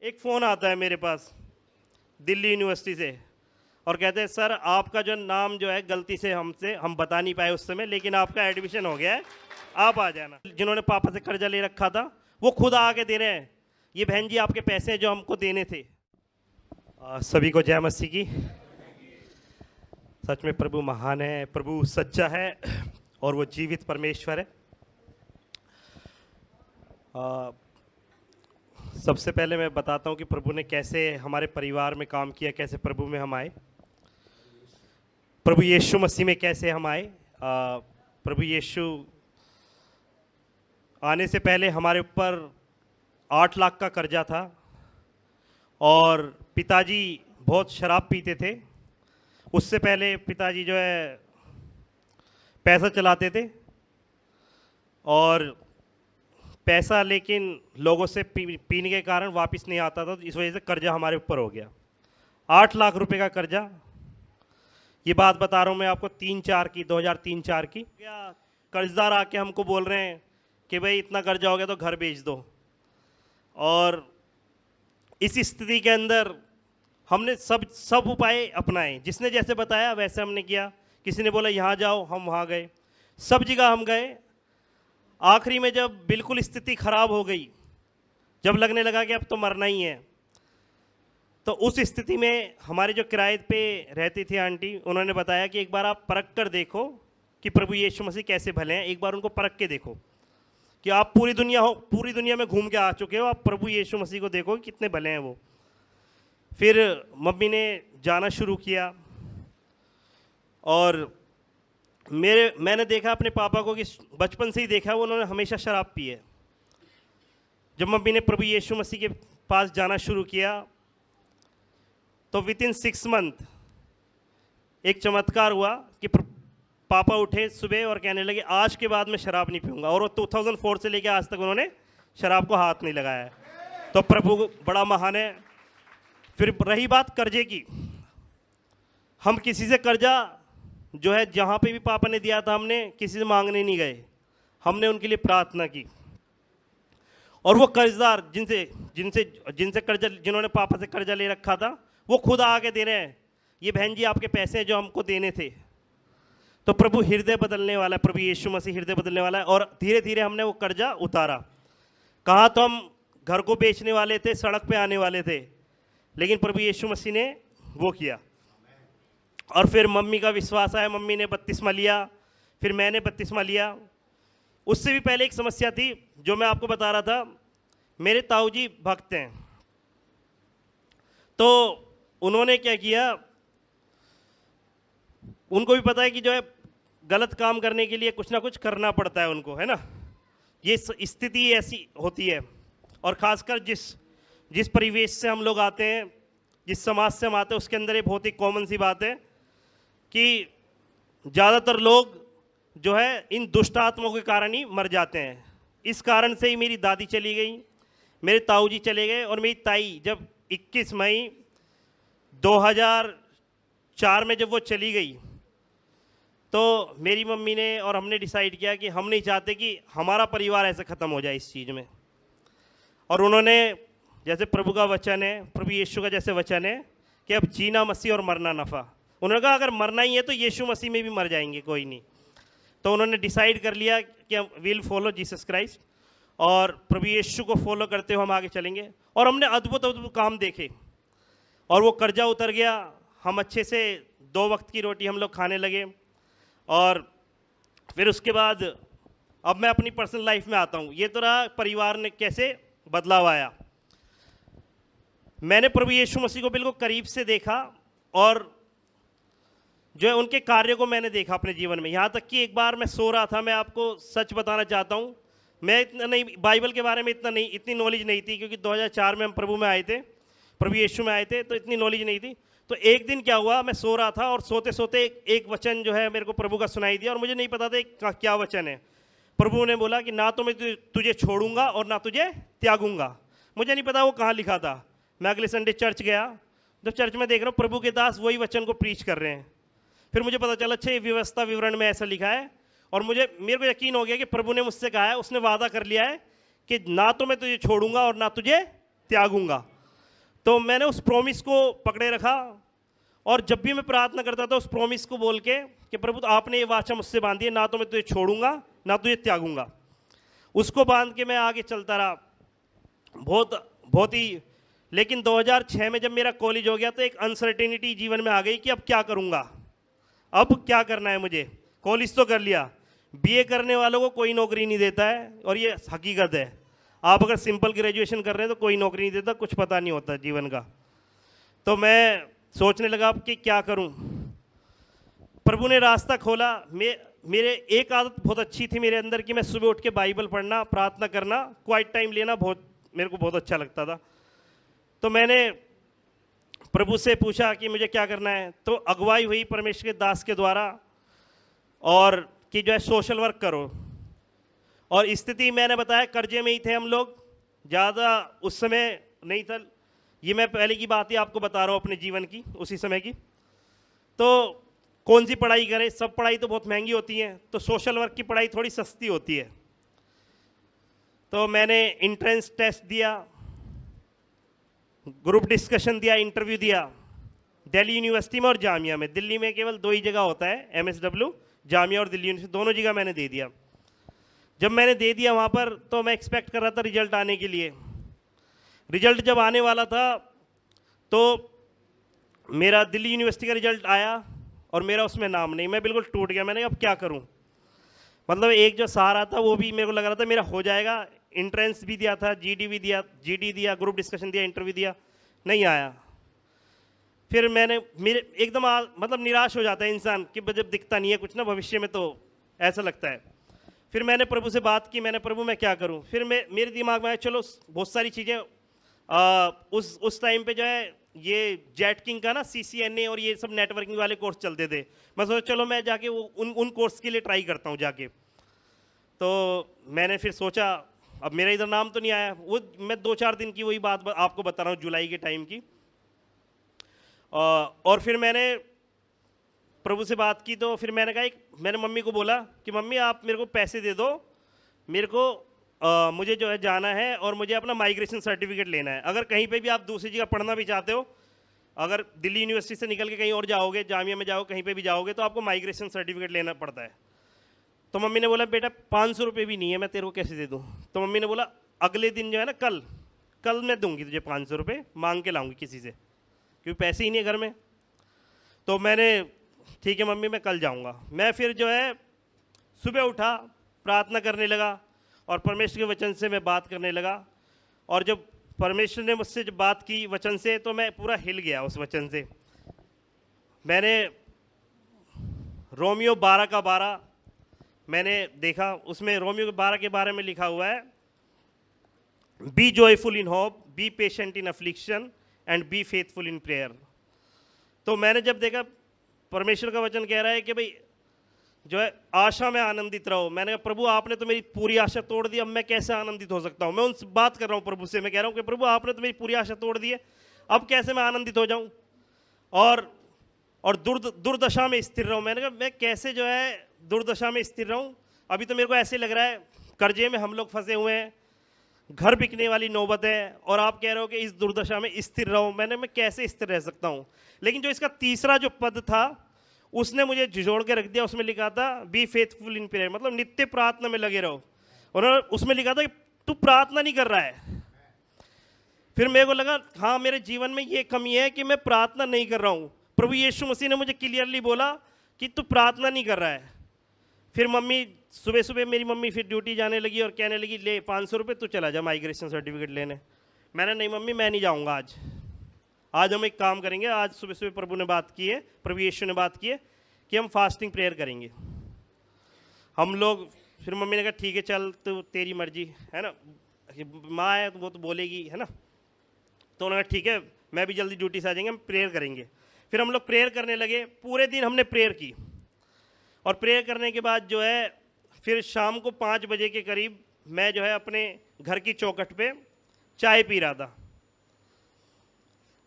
एक फ़ोन आता है मेरे पास दिल्ली यूनिवर्सिटी से और कहते हैं सर आपका जो नाम जो है गलती से हम बता नहीं पाए उस समय, लेकिन आपका एडमिशन हो गया है, आप आ जाना। जिन्होंने पापा से कर्जा ले रखा था वो खुद आके दे रहे हैं, ये बहन जी आपके पैसे जो हमको देने थे। सभी को जय मसीह की। सच में प्रभु महान है, प्रभु सच्चा है और वो जीवित परमेश्वर है। सबसे पहले मैं बताता हूँ कि प्रभु ने कैसे हमारे परिवार में काम किया, कैसे प्रभु में हम आए, प्रभु यीशु मसीह में कैसे हम आए। प्रभु यीशु आने से पहले हमारे ऊपर 8 लाख का कर्जा था और पिताजी बहुत शराब पीते थे। उससे पहले पिताजी जो है पैसा चलाते थे और पैसा लेकिन लोगों से पीने के कारण वापस नहीं आता था, तो इस वजह से कर्जा हमारे ऊपर हो गया 8 लाख रुपए का कर्जा। ये बात बता रहा हूँ मैं आपको 2003-4 की। क्या कर्जदार आके हमको बोल रहे हैं कि भाई इतना कर्जा हो गया तो घर बेच दो, और इस स्थिति के अंदर हमने सब उपाय अपनाए, जिसने जैसे बताया वैसे हमने किया। किसी ने बोला यहाँ जाओ, हम वहाँ गए, सब जगह हम गए। आखिरी में जब बिल्कुल स्थिति खराब हो गई, जब लगने लगा कि अब तो मरना ही है, तो उस स्थिति में हमारे जो किराए पे रहती थी आंटी, उन्होंने बताया कि एक बार आप परख कर देखो कि प्रभु यीशु मसीह कैसे भले हैं। एक बार उनको परख के देखो कि आप पूरी दुनिया में घूम के आ चुके हो, आप प्रभु यीशु मसीह को देखो कि कितने भले हैं वो। फिर मम्मी ने जाना शुरू किया और मैंने देखा अपने पापा को कि बचपन से ही देखा वो उन्होंने हमेशा शराब पी है। जब मम्मी ने प्रभु यीशु मसीह के पास जाना शुरू किया तो विदिन 6 मंथ एक चमत्कार हुआ कि पापा उठे सुबह और कहने लगे आज के बाद मैं शराब नहीं पीऊंगा, और वो 2004 से लेकर आज तक उन्होंने शराब को हाथ नहीं लगाया है। तो प्रभु बड़ा महान है। फिर रही बात कर्जे की, हम किसी से कर्जा जो है जहाँ पे भी पापा ने दिया था हमने किसी से मांगने नहीं गए, हमने उनके लिए प्रार्थना की। और वो कर्जदार जिनसे कर्जा जिन्होंने पापा से कर्जा ले रखा था वो खुद आके दे रहे हैं, ये बहन जी आपके पैसे जो हमको देने थे। तो प्रभु हृदय बदलने वाला है, प्रभु यीशु मसीह हृदय बदलने वाला है। और धीरे धीरे हमने वो कर्जा उतारा। कहा तो हम घर को बेचने वाले थे, सड़क पे आने वाले थे, लेकिन प्रभु यीशु मसीह ने वो किया। और फिर मम्मी का विश्वास आया, मम्मी ने बपतिस्मा लिया, फिर मैंने बपतिस्मा लिया। उससे भी पहले एक समस्या थी जो मैं आपको बता रहा था। मेरे ताऊ जी भक्त हैं, तो उन्होंने क्या किया, उनको भी पता है कि जो है गलत काम करने के लिए कुछ ना कुछ करना पड़ता है उनको, है ना। ये स्थिति ऐसी होती है, और ख़ासकर जिस परिवेश से हम लोग आते हैं, जिस समाज से हम आते हैं, उसके अंदर ये बहुत ही कॉमन सी बात है कि ज़्यादातर लोग जो है इन दुष्ट आत्माओं के कारण ही मर जाते हैं। इस कारण से ही मेरी दादी चली गई, मेरे ताऊ जी चले गए, और मेरी ताई जब 21 मई 2004 में जब वो चली गई तो मेरी मम्मी ने और हमने डिसाइड किया कि हम नहीं चाहते कि हमारा परिवार ऐसे ख़त्म हो जाए इस चीज़ में। और उन्होंने, जैसे प्रभु का वचन है, प्रभु यीशु का जैसे वचन है कि अब जीना मसीह और मरना नफ़ा, उन्होंने कहा अगर मरना ही है तो यीशु मसीह में भी मर जाएंगे, कोई नहीं। तो उन्होंने डिसाइड कर लिया कि हम विल फॉलो जीसस क्राइस्ट, और प्रभु यीशु को फॉलो करते हुए हम आगे चलेंगे। और हमने अद्भुत अद्भुत काम देखे, और वो कर्जा उतर गया। हम अच्छे से 2 वक्त की रोटी हम लोग खाने लगे। और फिर उसके बाद अब मैं अपनी पर्सनल लाइफ में आता हूँ। ये तो रहा परिवार ने कैसे बदलाव आया। मैंने प्रभु यीशु मसीह को बिल्कुल करीब से देखा, और जो है उनके कार्य को मैंने देखा अपने जीवन में। यहाँ तक कि एक बार मैं सो रहा था, मैं आपको सच बताना चाहता हूँ, मैं इतना नहीं, बाइबल के बारे में इतनी नॉलेज नहीं थी, क्योंकि 2004 में हम प्रभु में आए थे, प्रभु यीशु में आए थे, तो इतनी नॉलेज नहीं थी। तो एक दिन क्या हुआ, मैं सो रहा था और सोते सोते एक वचन जो है मेरे को प्रभु का सुनाई दिया, और मुझे नहीं पता था क्या वचन है। प्रभु ने बोला कि ना तो मैं तुझे छोड़ूंगा और ना तुझे त्यागूंगा। मुझे नहीं पता वो कहाँ लिखा था। मैं अगले संडे चर्च गया, जब चर्च में देख रहा हूँ प्रभु के दास वही वचन को प्रीच कर रहे हैं। फिर मुझे पता चला अच्छा ये व्यवस्था विवरण में ऐसा लिखा है, और मेरे को यकीन हो गया कि प्रभु ने मुझसे कहा है, उसने वादा कर लिया है कि ना तो मैं तुझे छोड़ूंगा और ना तुझे त्यागूंगा। तो मैंने उस प्रॉमिस को पकड़े रखा, और जब भी मैं प्रार्थना करता था उस प्रॉमिस को बोल के कि प्रभु आपने ये वाचा मुझसे बांधी है, ना तो मैं तुझे छोड़ूंगा ना तुझे त्यागूंगा, उसको बांध के मैं आगे चलता रहा बहुत बहुत ही। लेकिन 2006 में जब मेरा कॉलेज हो गया तो एक अनसर्टेनिटी जीवन में आ गई कि अब क्या करूंगा, अब क्या करना है मुझे। कॉलेज तो कर लिया, बीए करने वालों को कोई नौकरी नहीं देता है, और ये हकीकत है। आप अगर सिंपल ग्रेजुएशन कर रहे हैं तो कोई नौकरी नहीं देता, कुछ पता नहीं होता जीवन का। तो मैं सोचने लगा अब कि क्या करूं। प्रभु ने रास्ता खोला। मेरे एक आदत बहुत अच्छी थी मेरे अंदर कि मैं सुबह उठ के बाइबल पढ़ना, प्रार्थना करना, क्वाइट टाइम लेना बहुत मेरे को बहुत अच्छा लगता था। तो मैंने प्रभु से पूछा कि मुझे क्या करना है, तो अगुवाई हुई परमेश्वर के दास के द्वारा, और कि जो है सोशल वर्क करो। और स्थिति मैंने बताया कर्जे में ही थे हम लोग, ज़्यादा उस समय नहीं था। ये मैं पहले की बात ही आपको बता रहा हूँ अपने जीवन की, उसी समय की। तो कौन सी पढ़ाई करें, सब पढ़ाई तो बहुत महंगी होती है, तो सोशल वर्क की पढ़ाई थोड़ी सस्ती होती है। तो मैंने एंट्रेंस टेस्ट दिया, ग्रुप डिस्कशन दिया, इंटरव्यू दिया दिल्ली यूनिवर्सिटी में और जामिया में। दिल्ली में केवल 2 ही जगह होता है, MSW, जामिया और दिल्ली यूनिवर्सिटी, दोनों जगह मैंने दे दिया। जब मैंने दे दिया वहाँ पर, तो मैं एक्सपेक्ट कर रहा था रिजल्ट आने के लिए। रिजल्ट जब आने वाला था तो मेरा दिल्ली यूनिवर्सिटी का रिजल्ट आया और मेरा उसमें नाम नहीं। मैं बिल्कुल टूट गया, मैंने अब क्या करूं। मतलब एक जो सहारा था वो भी मेरे को लग रहा था मेरा हो जाएगा। इंट्रेंस भी दिया था, GD दिया, ग्रुप डिस्कशन दिया, इंटरव्यू दिया, नहीं आया। फिर मैंने मेरे एकदम मतलब निराश हो जाता है इंसान कि जब दिखता नहीं है कुछ ना भविष्य में, तो ऐसा लगता है। फिर मैंने प्रभु से बात की, मैंने प्रभु मैं क्या करूं। फिर मेरे दिमाग में आया चलो बहुत सारी चीज़ें, उस टाइम पे जो है ये जेट किंग का ना CCNA और ये सब नेटवर्किंग वाले कोर्स चलते थे। मैं सोचा चलो मैं जाके वो उन कोर्स के लिए ट्राई करता हूँ जाके। तो मैंने फिर सोचा अब मेरा इधर नाम तो नहीं आया। वो मैं 2-4 दिन की वही बात आपको बता रहा हूँ, जुलाई के टाइम की। और फिर मैंने प्रभु से बात की, तो फिर मैंने मैंने मम्मी को बोला कि मम्मी आप मेरे को पैसे दे दो, मेरे को मुझे जो है जाना है और मुझे अपना माइग्रेशन सर्टिफिकेट लेना है। अगर कहीं पे भी आप दूसरी जगह पढ़ना भी चाहते हो, अगर दिल्ली यूनिवर्सिटी से निकल के कहीं और जाओगे, जामिया में जाओगे, कहीं पे भी जाओगे, तो आपको माइग्रेशन सर्टिफिकेट लेना पड़ता है। तो मम्मी ने बोला बेटा 500 रुपये भी नहीं है, मैं तेरे को कैसे दे दूँ। तो मम्मी ने बोला अगले दिन जो है ना, कल मैं दूंगी तुझे 500 रुपये, मांग के लाऊंगी किसी से, क्योंकि पैसे ही नहीं है घर में। तो मैंने ठीक है मम्मी मैं कल जाऊँगा। मैं फिर जो है सुबह उठा, प्रार्थना करने लगा और परमेश्वर के वचन से मैं बात करने लगा। और जब परमेश्वर ने मुझसे जब बात की वचन से, तो मैं पूरा हिल गया उस वचन से। मैंने रोमियो 12 का 12 मैंने देखा, उसमें रोमियो 12 के बारे में लिखा हुआ है, be joyful in hope, be patient in affliction and be faithful in prayer. तो मैंने जब देखा परमेश्वर का वचन कह रहा है कि भाई जो है आशा में आनंदित रहो। मैंने कहा प्रभु आपने तो मेरी पूरी आशा तोड़ दी, अब मैं कैसे आनंदित हो सकता हूँ। मैं उनसे बात कर रहा हूँ प्रभु से, मैं कह रहा हूँ कि प्रभु आपने तो मेरी पूरी आशा तोड़ दी है, अब कैसे मैं आनंदित हो जाऊँ और दुर्दशा में स्थिर रहूँ। मैंने कहा मैं कैसे जो है दुर्दशा में स्थिर रहूँ। अभी तो मेरे को ऐसे लग रहा है कर्जे में हम लोग फंसे हुए हैं, घर बिकने वाली नौबत है, और आप कह रहे हो कि इस दुर्दशा में स्थिर रहो। मैं कैसे स्थिर रह सकता हूँ। लेकिन जो इसका तीसरा जो पद था उसने मुझे झिझोड़ के रख दिया। उसमें लिखा था बी फेथफुल इन प्रेयर, मतलब नित्य प्रार्थना में लगे रहो। और उसमें लिखा था कि तू प्रार्थना नहीं कर रहा है। फिर मेरे को लगा हाँ मेरे जीवन में ये कमी है कि मैं प्रार्थना नहीं कर रहा हूँ। प्रभु यीशु मसीह ने मुझे क्लियरली बोला कि तू प्रार्थना नहीं कर रहा है। फिर मम्मी सुबह सुबह मेरी मम्मी फिर ड्यूटी जाने लगी और कहने लगी ले 500 रुपये तू चला जा माइग्रेशन सर्टिफिकेट लेने। मैंने नहीं मम्मी मैं नहीं जाऊँगा आज हम एक काम करेंगे। आज सुबह सुबह प्रभु ने बात की है, प्रभु यीशु ने बात की है कि हम फास्टिंग प्रेयर करेंगे हम लोग। फिर मम्मी ने कहा ठीक है चल तो तेरी मर्जी है ना, माँ है तो वो तो बोलेगी है ना। तो उन्होंने कहा ठीक है मैं भी जल्दी ड्यूटी से आ जाएंगे, हम प्रेयर करेंगे। फिर हम लोग प्रेयर करने लगे, पूरे दिन हमने प्रेयर की। और प्रेयर करने के बाद जो है फिर शाम को 5 बजे के करीब मैं जो है अपने घर की चौखट पे चाय पी रहा था।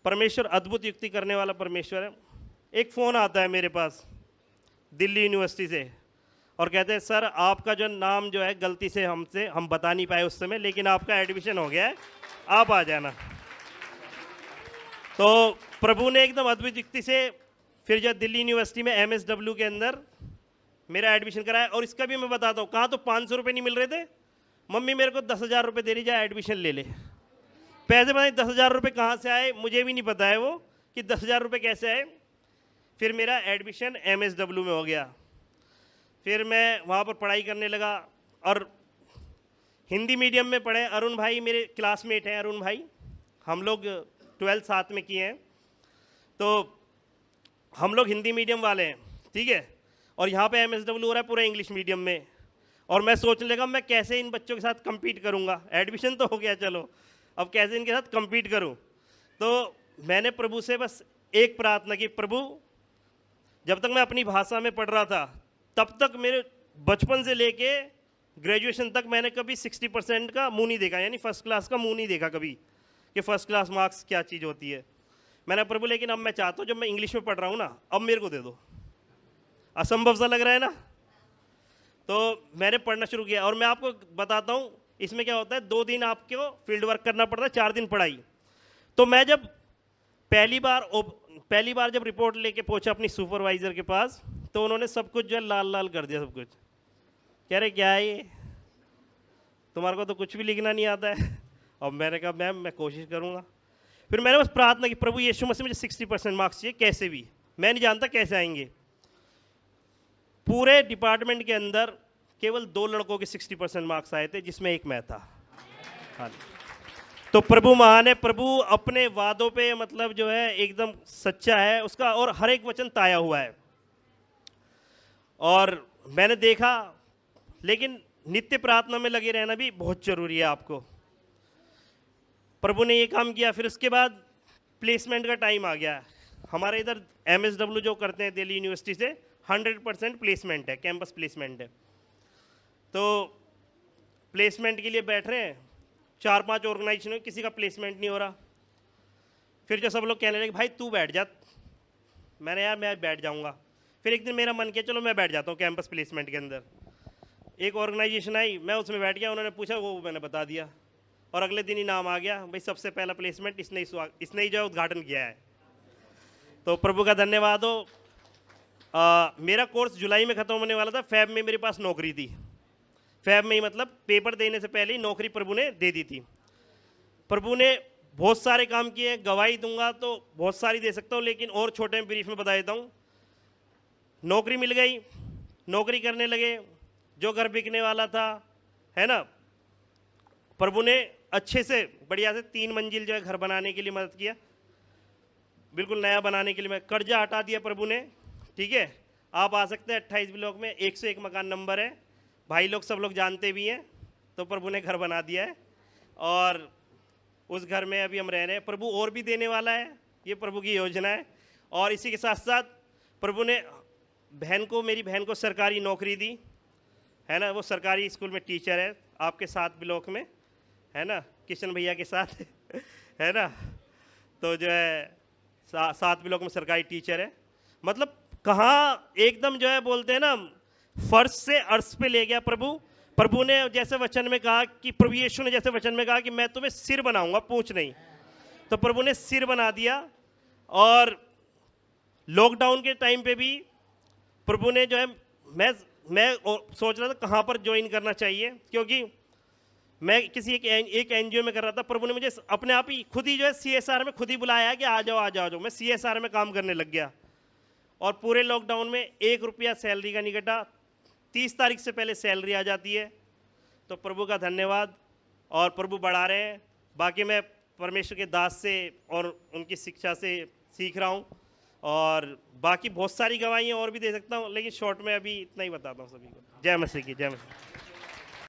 परमेश्वर अद्भुत युक्ति करने वाला परमेश्वर है। एक फ़ोन आता है मेरे पास दिल्ली यूनिवर्सिटी से और कहते हैं सर आपका जो नाम जो है गलती से हम बता नहीं पाए उस समय, लेकिन आपका एडमिशन हो गया है, आप आ जाना। तो प्रभु ने एकदम अद्भुत युक्ति से फिर जब दिल्ली यूनिवर्सिटी में MSW के अंदर मेरा एडमिशन कराया। और इसका भी मैं बताता हूँ, कहाँ तो 500 रुपये नहीं मिल रहे थे, मम्मी मेरे को 10,000 रुपये दे रही, जाए एडमिशन ले ले। पैसे बताए 10,000 रुपये कहाँ से आए, मुझे भी नहीं पता है वो कि 10,000 रुपये कैसे आए। फिर मेरा एडमिशन MSW में हो गया। फिर मैं वहाँ पर पढ़ाई करने लगा और हिंदी मीडियम में पढ़े। अरुण भाई मेरे क्लासमेट हैं, अरुण भाई, हम लोग 12th साथ में किए हैं, तो हम लोग हिंदी मीडियम वाले हैं, ठीक है। और यहाँ पे MSW हो रहा है पूरा इंग्लिश मीडियम में। और मैं सोचने लगा मैं कैसे इन बच्चों के साथ कम्पीट करूँगा। एडमिशन तो हो गया, चलो अब कैसे इनके साथ कम्पीट करूँ। तो मैंने प्रभु से बस एक प्रार्थना की, प्रभु जब तक मैं अपनी भाषा में पढ़ रहा था तब तक मेरे बचपन से लेके ग्रेजुएशन तक मैंने कभी 60% का मुंह नहीं देखा, यानी फर्स्ट क्लास का मुंह नहीं देखा कभी कि फर्स्ट क्लास मार्क्स क्या चीज़ होती है। मैंने प्रभु लेकिन अब मैं चाहता हूँ जब मैं इंग्लिश में पढ़ रहा हूँ ना, अब मेरे को दे दो। असंभव सा लग रहा है ना। तो मैंने पढ़ना शुरू किया और मैं आपको बताता हूँ इसमें क्या होता है। 2 दिन आपको फील्ड वर्क करना पड़ता है, 4 दिन पढ़ाई। तो मैं जब पहली बार जब रिपोर्ट लेके पहुंचा अपनी सुपरवाइज़र के पास, तो उन्होंने सब कुछ जो है लाल लाल कर दिया, सब कुछ। कह रहे क्या है ये, तुम्हारे को तो कुछ भी लिखना नहीं आता है। और मैंने कहा मैम मैं कोशिश करूँगा। फिर मैंने बस प्रार्थना की, प्रभु यीशु मसीह मुझे 60% मार्क्स चाहिए, कैसे भी, मैं नहीं जानता कैसे आएंगे। पूरे डिपार्टमेंट के अंदर केवल 2 लड़कों के 60% मार्क्स आए थे, जिसमें एक मैं था। हाँ, तो प्रभु महान है, प्रभु अपने वादों पे मतलब जो है एकदम सच्चा है उसका, और हर एक वचन ताया हुआ है। और मैंने देखा, लेकिन नित्य प्रार्थना में लगे रहना भी बहुत जरूरी है आपको। प्रभु ने ये काम किया। फिर उसके बाद प्लेसमेंट का टाइम आ गया। हमारे इधर MSW जो करते हैं दिल्ली यूनिवर्सिटी से 100% प्लेसमेंट है, कैंपस प्लेसमेंट है। तो प्लेसमेंट के लिए बैठ रहे हैं, 4-5 ऑर्गेनाइजेशन में, किसी का प्लेसमेंट नहीं हो रहा। फिर जो सब लोग कहने लगे भाई तू बैठ जा, मैंने यार मैं बैठ जाऊंगा। फिर एक दिन मेरा मन किया चलो मैं बैठ जाता हूँ कैंपस प्लेसमेंट के अंदर। एक ऑर्गेनाइजेशन आई, मैं उसमें बैठ गया, उन्होंने पूछा वो मैंने बता दिया, और अगले दिन ही नाम आ गया भाई सबसे पहला प्लेसमेंट इसने ही जो उद्घाटन किया है। तो प्रभु का धन्यवाद हो। मेरा कोर्स जुलाई में ख़त्म होने वाला था, फेब में मेरे पास नौकरी थी। फेब में ही मतलब पेपर देने से पहले ही नौकरी प्रभु ने दे दी थी। प्रभु ने बहुत सारे काम किए, गवाही दूंगा तो बहुत सारी दे सकता हूँ, लेकिन और छोटे ब्रीफ में बता देता हूँ। नौकरी मिल गई, नौकरी करने लगे, जो घर बिकने वाला था, है ना, प्रभु ने अच्छे से बढ़िया से 3 मंजिल जो है घर बनाने के लिए मदद किया, बिल्कुल नया बनाने के लिए। मैं कर्जा हटा दिया प्रभु ने, ठीक है। आप आ सकते हैं 28 ब्लॉक में, 101 मकान नंबर है, भाई लोग सब लोग जानते भी हैं। तो प्रभु ने घर बना दिया है और उस घर में अभी हम रह रहे हैं। प्रभु और भी देने वाला है, ये प्रभु की योजना है। और इसी के साथ साथ प्रभु ने मेरी बहन को सरकारी नौकरी दी, है ना। वो सरकारी स्कूल में टीचर है, आपके 7 ब्लॉक में, है ना, किशन भैया के साथ है ना। तो जो है 7 ब्लॉक में सरकारी टीचर है। मतलब कहाँ एकदम जो है बोलते हैं ना, फर्श से अर्श पे ले गया प्रभु। प्रभु ने जैसे वचन में कहा कि प्रभु यीशु ने जैसे वचन में कहा कि मैं तुम्हें सिर बनाऊंगा, पूंछ नहीं। तो प्रभु ने सिर बना दिया। और लॉकडाउन के टाइम पे भी प्रभु ने जो है, मैं सोच रहा था कहाँ पर ज्वाइन करना चाहिए, क्योंकि मैं किसी एक NGO में कर रहा था। प्रभु ने मुझे अपने आप ही खुद ही जो है CSR में खुद ही बुलाया कि आ जाओ। मैं CSR में काम करने लग गया और पूरे लॉकडाउन में 1 रुपया सैलरी का नहीं कटा। 30 तारीख से पहले सैलरी आ जाती है। तो प्रभु का धन्यवाद, और प्रभु बढ़ा रहे हैं। बाकी मैं परमेश्वर के दास से और उनकी शिक्षा से सीख रहा हूँ, और बाकी बहुत सारी गवाहियाँ और भी दे सकता हूँ, लेकिन शॉर्ट में अभी इतना ही बताता हूँ सभी को। जय मसीह की, जय मसीह।